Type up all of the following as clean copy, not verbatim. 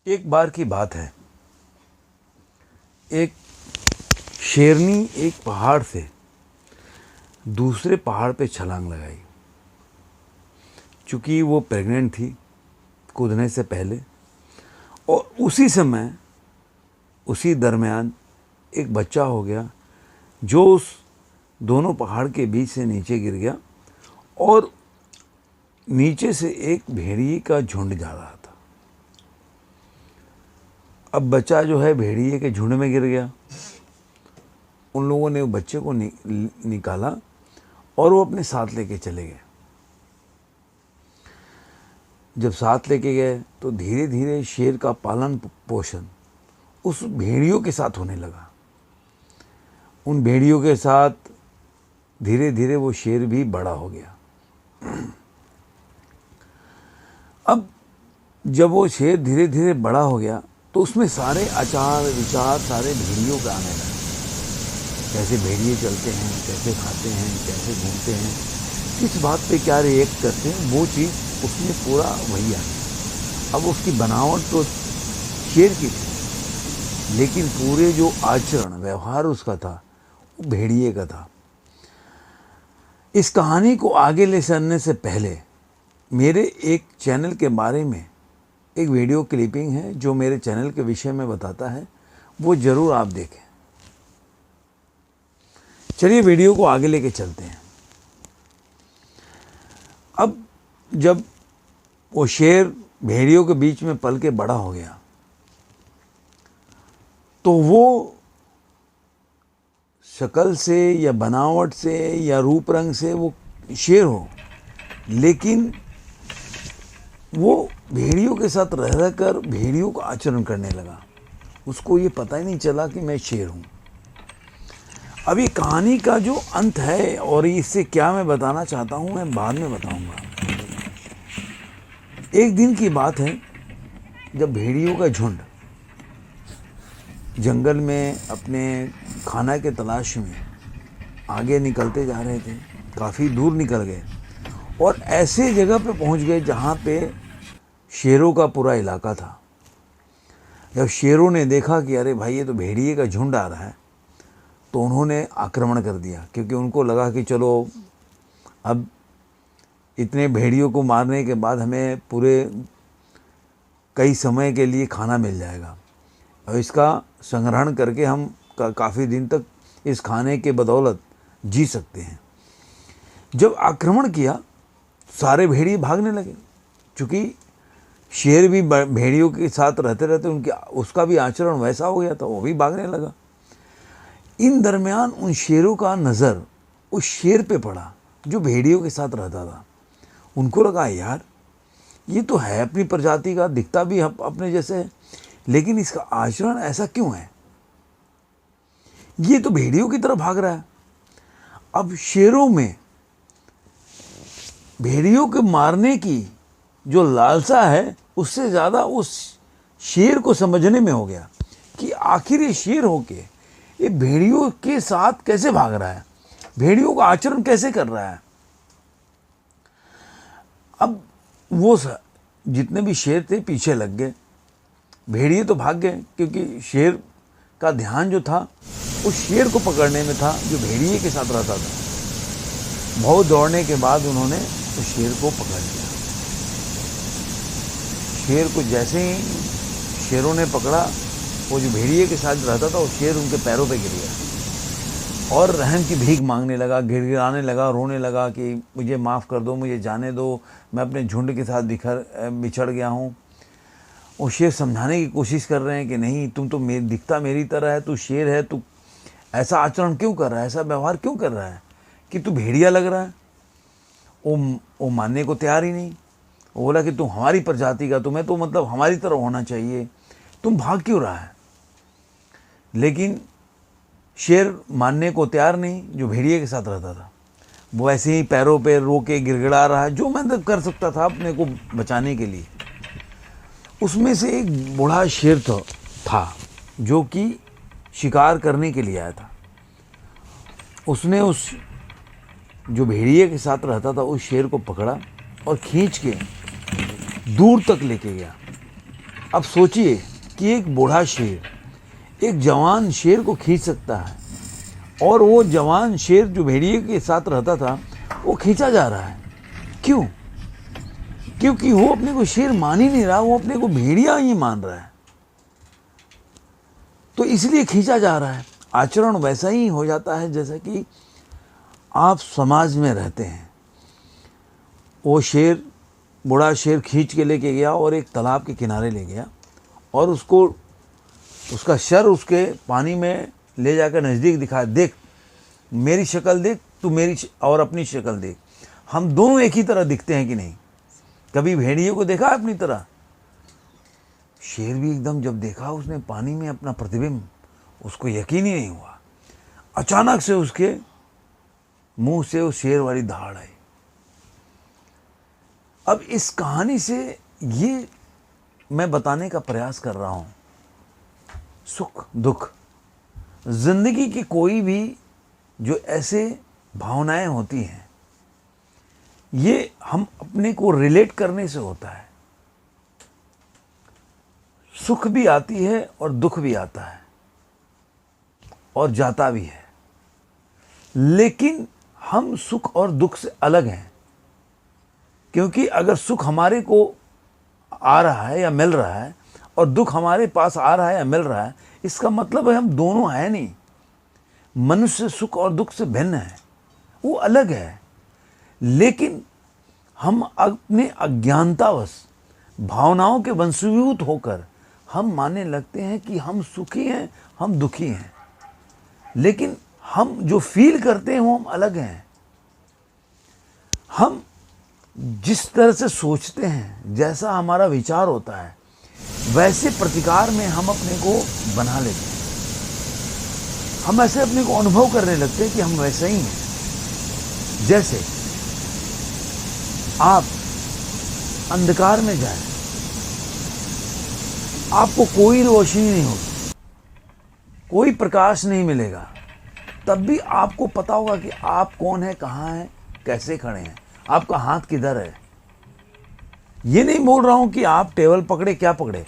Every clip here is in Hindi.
एक बार की बात है, एक शेरनी एक पहाड़ से दूसरे पहाड़ पे छलांग लगाई। चूँकि वो प्रेग्नेंट थी कूदने से पहले, और उसी समय उसी दरमियान एक बच्चा हो गया जो उस दोनों पहाड़ के बीच से नीचे गिर गया, और नीचे से एक भेड़िए का झुंड जा रहा था। अब बच्चा जो है भेड़िए के झुंड में गिर गया। उन लोगों ने बच्चे को निकाला और वो अपने साथ लेके चले गए। जब साथ लेके गए तो धीरे धीरे शेर का पालन पोषण उस भेड़ियों के साथ होने लगा। उन भेड़ियों के साथ धीरे धीरे वो शेर भी बड़ा हो गया। अब जब वो शेर धीरे धीरे बड़ा हो गया तो उसमें सारे आचार विचार सारे भेड़ियों के आने लगे। कैसे भेड़िए चलते हैं, कैसे खाते हैं, कैसे घूमते हैं, किस बात पे क्या रिएक्ट करते हैं, वो चीज़ उसमें पूरा वही आ गया। अब उसकी बनावट तो शेर की थी, लेकिन पूरे जो आचरण व्यवहार उसका था वो भेड़िए का था। इस कहानी को आगे ले चलने से पहले मेरे एक चैनल के बारे में एक वीडियो क्लिपिंग है जो मेरे चैनल के विषय में बताता है, वो ज़रूर आप देखें। चलिए वीडियो को आगे लेके चलते हैं। अब जब वो शेर भेड़ियों के बीच में पल के बड़ा हो गया तो वो शक्ल से या बनावट से या रूप रंग से वो शेर हो, लेकिन वो भेड़ियों के साथ रह रहकर भेड़ियों का आचरण करने लगा। उसको ये पता ही नहीं चला कि मैं शेर हूँ। अभी कहानी का जो अंत है और इससे क्या मैं बताना चाहता हूँ मैं बाद में बताऊँगा। एक दिन की बात है जब भेड़ियों का झुंड जंगल में अपने खाना के तलाश में आगे निकलते जा रहे थे। काफ़ी दूर निकल गए और ऐसे जगह पे पहुंच गए जहाँ पे शेरों का पूरा इलाका था। जब शेरों ने देखा कि अरे भाई ये तो भेड़िए का झुंड आ रहा है, तो उन्होंने आक्रमण कर दिया, क्योंकि उनको लगा कि चलो अब इतने भेड़ियों को मारने के बाद हमें पूरे कई समय के लिए खाना मिल जाएगा और इसका संग्रहण करके हम काफ़ी दिन तक इस खाने के बदौलत जी सकते हैं। जब आक्रमण किया सारे भेड़िए भागने लगे। चूँकि शेर भी भेड़ियों के साथ रहते रहते उसका भी आचरण वैसा हो गया था, वो भी भागने लगा। इन दरमियान उन शेरों का नज़र उस शेर पे पड़ा जो भेड़ियों के साथ रहता था। उनको लगा यार ये तो है अपनी प्रजाति का, दिखता भी अपने जैसे है, लेकिन इसका आचरण ऐसा क्यों है, ये तो भेड़ियों की तरफ भाग रहा है। अब शेरों में भेड़ियों के मारने की जो लालसा है उससे ज़्यादा उस शेर को समझने में हो गया कि आखिर ये शेर होके ये भेड़ियों के साथ कैसे भाग रहा है, भेड़ियों का आचरण कैसे कर रहा है। अब वो जितने भी शेर थे पीछे लग गए। भेड़िए तो भाग गए क्योंकि शेर का ध्यान जो था उस शेर को पकड़ने में था जो भेड़िए के साथ रहता था। बहुत दौड़ने के बाद उन्होंने उस शेर को पकड़ लिया। शेर को जैसे ही शेरों ने पकड़ा, वो जो भेड़िए के साथ रहता था वो शेर उनके पैरों पे गिर गया और रहम की भीख मांगने लगा, गिड़गिड़ाने लगा, रोने लगा कि मुझे माफ़ कर दो, मुझे जाने दो, मैं अपने झुंड के साथ बिछड़ गया हूँ। वो शेर समझाने की कोशिश कर रहे हैं कि नहीं, तुम तो दिखता मेरी तरह है, तू शेर है, तू ऐसा आचरण क्यों कर रहा है, ऐसा व्यवहार क्यों कर रहा है कि तू भेड़िया लग रहा है। वो मानने को तैयार ही नहीं। वो बोला कि तुम हमारी प्रजाति का, तुम्हें तो मतलब हमारी तरह होना चाहिए, तुम भाग क्यों रहा है। लेकिन शेर मानने को तैयार नहीं, जो भेड़िए के साथ रहता था। वो ऐसे ही पैरों पे रो के गिड़गिड़ा रहा है, जो मैं कर सकता था अपने को बचाने के लिए। उसमें से एक बूढ़ा शेर था जो कि शिकार करने के लिए आया था। उसने उस जो भेड़िए के साथ रहता था उस शेर को पकड़ा और खींच के दूर तक लेके गया अब सोचिए कि एक बूढ़ा शेर एक जवान शेर को खींच सकता है, और वो जवान शेर जो भेड़िए के साथ रहता था वो खींचा जा रहा है। क्यों? क्योंकि वो अपने को शेर मान ही नहीं रहा, वो अपने को भेड़िया ही मान रहा है, तो इसलिए खींचा जा रहा है। आचरण वैसा ही हो जाता है जैसा कि आप समाज में रहते हैं। वो शेर, बूढ़ा शेर खींच के लेके गया और एक तालाब के किनारे ले गया, और उसको उसका सर उसके पानी में ले जाकर नज़दीक दिखाया, देख मेरी शक्ल देख, तू मेरी और अपनी शक्ल देख, हम दोनों एक ही तरह दिखते हैं कि नहीं। कभी भेड़िए को देखा अपनी तरह? शेर भी एकदम जब देखा उसने पानी में अपना प्रतिबिंब, उसको यकीन ही नहीं हुआ। अचानक से उसके मुंह से उस शेर वाली दहाड़ आई। अब इस कहानी से ये मैं बताने का प्रयास कर रहा हूं, सुख दुख, जिंदगी की कोई भी जो ऐसे भावनाएं होती हैं, ये हम अपने को रिलेट करने से होता है। सुख भी आती है और दुख भी आता है और जाता भी है, लेकिन हम सुख और दुख से अलग हैं। क्योंकि अगर सुख हमारे को आ रहा है या मिल रहा है और दुख हमारे पास आ रहा है या मिल रहा है, इसका मतलब है हम दोनों हैं नहीं। मनुष्य सुख और दुख से भिन्न है, वो अलग है। लेकिन हम अपने अज्ञानतावश भावनाओं के वंशीभूत होकर हम मानने लगते हैं कि हम सुखी हैं, हम दुखी हैं, लेकिन हम जो फील करते हैं वो हम अलग हैं। हम जिस तरह से सोचते हैं, जैसा हमारा विचार होता है, वैसे प्रतिकार में हम अपने को बना लेते हैं। हम ऐसे अपने को अनुभव करने लगते हैं कि हम वैसे ही हैं। जैसे आप अंधकार में जाएं, आपको कोई रोशनी नहीं होगी, कोई प्रकाश नहीं मिलेगा, तब भी आपको पता होगा कि आप कौन है, कहाँ हैं, कैसे खड़े हैं, आपका हाथ किधर है। ये नहीं बोल रहा हूं कि आप टेबल पकड़े, क्या पकड़े,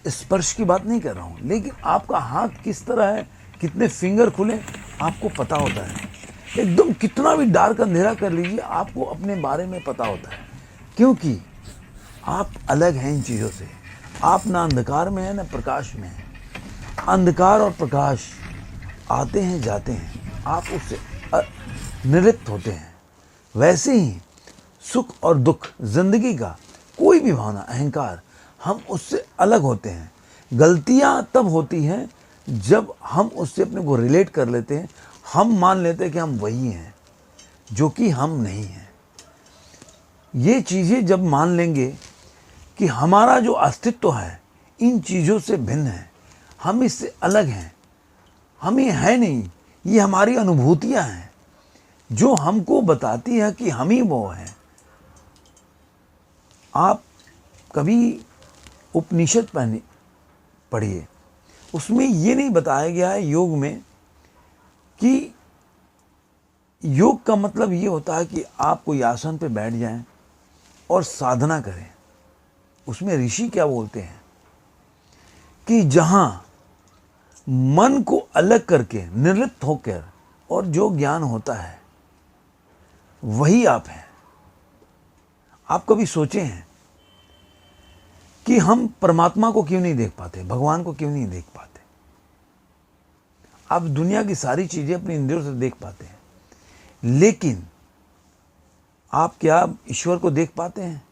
स्पर्श की बात नहीं कर रहा हूं, लेकिन आपका हाथ किस तरह है, कितने फिंगर खुले, आपको पता होता है। एकदम कितना भी डार्क अंधेरा कर लीजिए, आपको अपने बारे में पता होता है, क्योंकि आप अलग हैं इन चीज़ों से। आप ना अंधकार में हैं ना प्रकाश में हैं। अंधकार और प्रकाश आते हैं जाते हैं, आप उससे निर्लिप्त होते हैं। वैसे ही सुख और दुख, जिंदगी का कोई भी भावना, अहंकार, हम उससे अलग होते हैं। गलतियां तब होती हैं जब हम उससे अपने को रिलेट कर लेते हैं, हम मान लेते हैं कि हम वही हैं, जो कि हम नहीं हैं। ये चीज़ें जब मान लेंगे कि हमारा जो अस्तित्व है इन चीज़ों से भिन्न है, हम इससे अलग हैं, हम ये है नहीं, ये हमारी अनुभूतियां हैं जो हमको बताती है कि हम ही वो हैं। आप कभी उपनिषद पढ़िए, उसमें ये नहीं बताया गया है योग में कि योग का मतलब ये होता है कि आप कोई आसन पे बैठ जाएं और साधना करें। उसमें ऋषि क्या बोलते हैं कि जहां मन को अलग करके निर्लिप्त होकर और जो ज्ञान होता है वही आप हैं। आप कभी सोचे हैं कि हम परमात्मा को क्यों नहीं देख पाते, भगवान को क्यों नहीं देख पाते? आप दुनिया की सारी चीजें अपनी इंद्रियों से देख पाते हैं, लेकिन आप क्या ईश्वर को देख पाते हैं?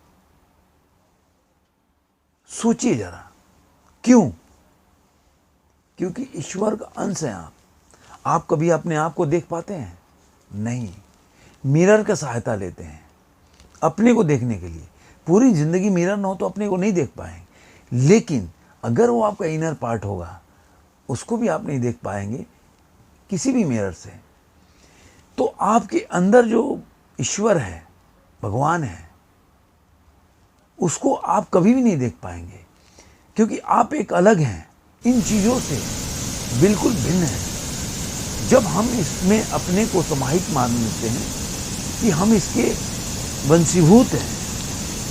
सोचिए जरा, क्यों? क्योंकि ईश्वर का अंश है आप। आप कभी अपने आप को देख पाते हैं? नहीं। मिरर का सहायता लेते हैं अपने को देखने के लिए। पूरी जिंदगी मिरर ना हो तो अपने को नहीं देख पाएंगे, लेकिन अगर वो आपका इनर पार्ट होगा, उसको भी आप नहीं देख पाएंगे किसी भी मिरर से। तो आपके अंदर जो ईश्वर है, भगवान है, उसको आप कभी भी नहीं देख पाएंगे, क्योंकि आप एक अलग हैं, इन चीज़ों से बिल्कुल भिन्न है। जब हम इसमें अपने को समाहित मान लेते हैं कि हम इसके वंशीभूत हैं,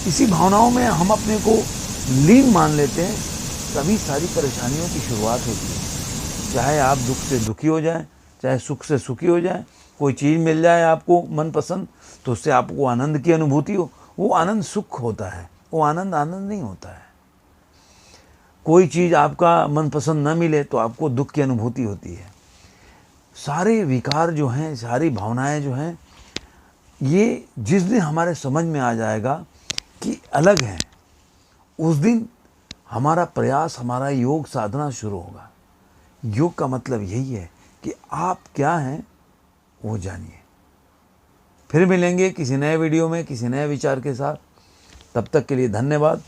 इसी भावनाओं में हम अपने को लीन मान लेते हैं, तभी सारी परेशानियों की शुरुआत होती है। चाहे आप दुख से दुखी हो जाएं, चाहे सुख से सुखी हो जाएं, कोई चीज़ मिल जाए आपको मनपसंद तो उससे आपको आनंद की अनुभूति हो, वो आनंद सुख होता है, वो आनंद आनंद नहीं होता है। कोई चीज़ आपका मनपसंद न मिले तो आपको दुख की अनुभूति होती है। सारे विकार जो हैं, सारी भावनाएं जो हैं, ये जिस दिन हमारे समझ में आ जाएगा कि अलग है, उस दिन हमारा प्रयास, हमारा योग साधना शुरू होगा। योग का मतलब यही है कि आप क्या हैं वो जानिए। फिर मिलेंगे किसी नए वीडियो में किसी नए विचार के साथ। तब तक के लिए धन्यवाद।